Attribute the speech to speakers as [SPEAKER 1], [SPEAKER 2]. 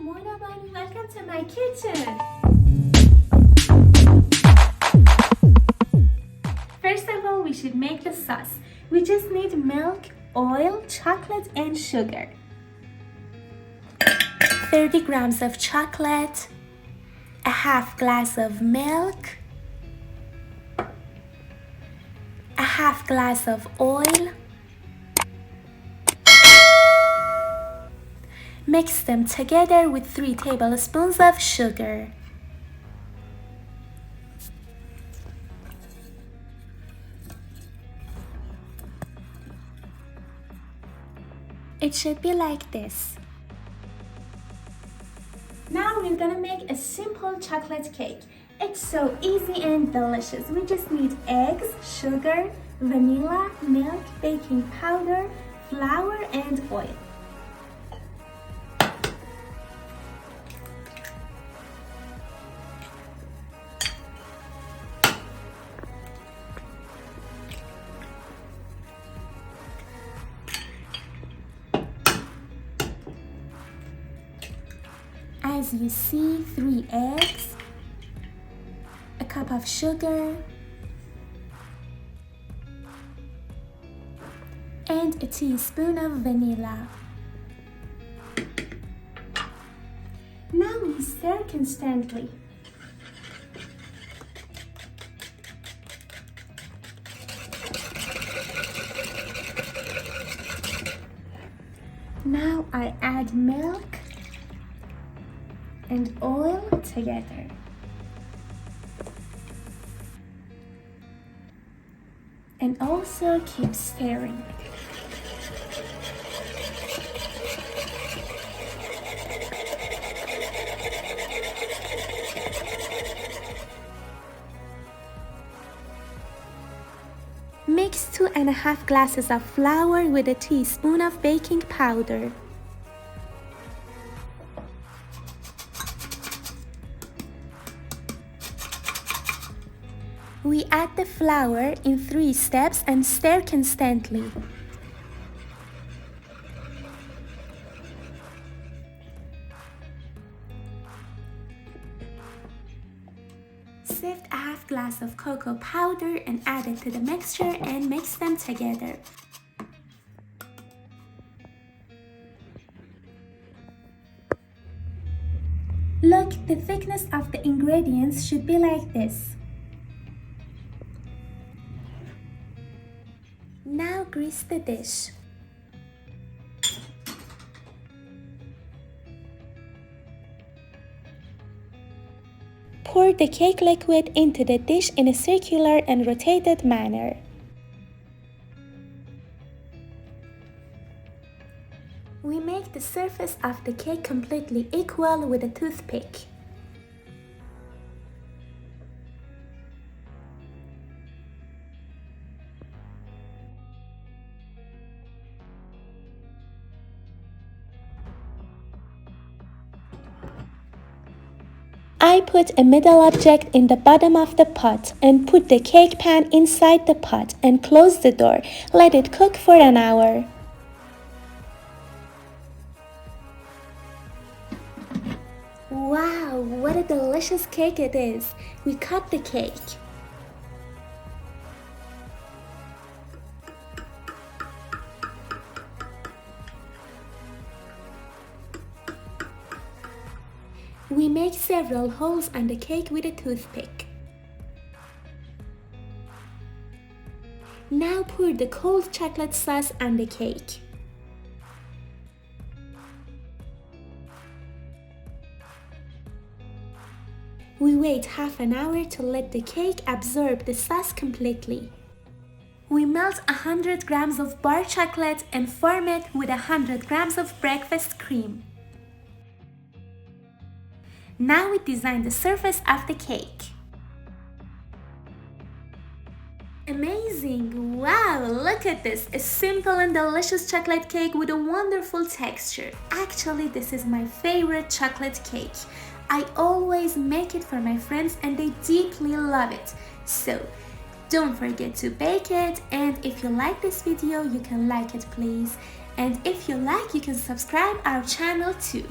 [SPEAKER 1] Mona Bunny, welcome to my kitchen. First of all, we should make the sauce. We just need milk, oil, chocolate, and sugar. 30 grams of chocolate, a half glass of milk, a half glass of oil. Mix them together with 3 tablespoons of sugar. It should be like this. Now we're gonna make a simple chocolate cake. It's so easy and delicious. We just need eggs, sugar, vanilla, milk, baking powder, flour, and oil. As you see, 3 eggs, a cup of sugar, and a teaspoon of vanilla. Now we stir constantly. Now I add milk and oil together. And also keep stirring. Mix 2.5 glasses of flour with a teaspoon of baking powder. We add the flour in 3 steps and stir constantly. Sift a half glass of cocoa powder and add it to the mixture and mix them together. Look, the thickness of the ingredients should be like this. Now grease the dish. Pour the cake liquid into the dish in a circular and rotated manner. We make the surface of the cake completely equal with a toothpick. I put a middle object in the bottom of the pot and put the cake pan inside the pot and close the door. Let it cook for an hour. Wow, what a delicious cake it is! We cut the cake. We make several holes on the cake with a toothpick. Now pour the cold chocolate sauce on the cake. We wait half an hour to let the cake absorb the sauce completely. We melt 100 grams of bar chocolate and form it with 100 grams of breakfast cream. Now we design the surface of the cake. Amazing! Wow, look at this! A simple and delicious chocolate cake with a wonderful texture. Actually, this is my favorite chocolate cake. I always make it for my friends and they deeply love it. So, don't forget to bake it, and if you like this video, you can like it please. And if you like, you can subscribe our channel too.